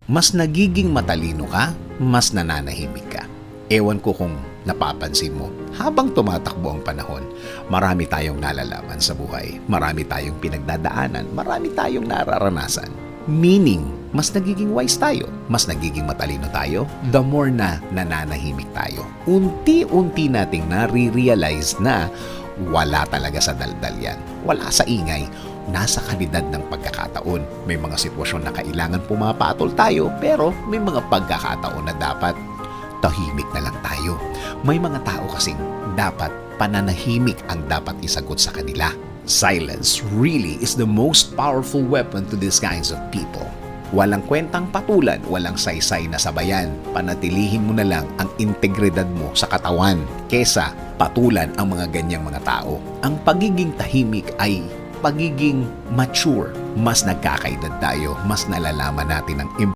Mas nagiging matalino ka, mas nananahimik ka. Ewan ko kung napapansin mo, habang tumatakbo ang panahon, marami tayong nalalaman sa buhay, marami tayong pinagdadaanan, marami tayong nararanasan. Meaning, mas nagiging wise tayo, mas nagiging matalino tayo, the more na nananahimik tayo. Unti-unti nating nare-realize na wala talaga sa daldal yan, wala sa ingay, nasa kalidad ng pagkakataon. May mga sitwasyon na kailangan pumapatol tayo, pero may mga pagkakataon na dapat tahimik na lang tayo. May mga tao kasing dapat pananahimik ang dapat isagot sa kanila. Silence really is the most powerful weapon to these kinds of people. Walang kwentang patulan, walang saysay na sabayan. Panatilihin mo na lang ang integridad mo sa katawan kesa patulan ang mga ganyang mga tao. Ang pagiging tahimik ay pagiging mature. Mas nagkakaedad tayo, mas nalalaman natin ang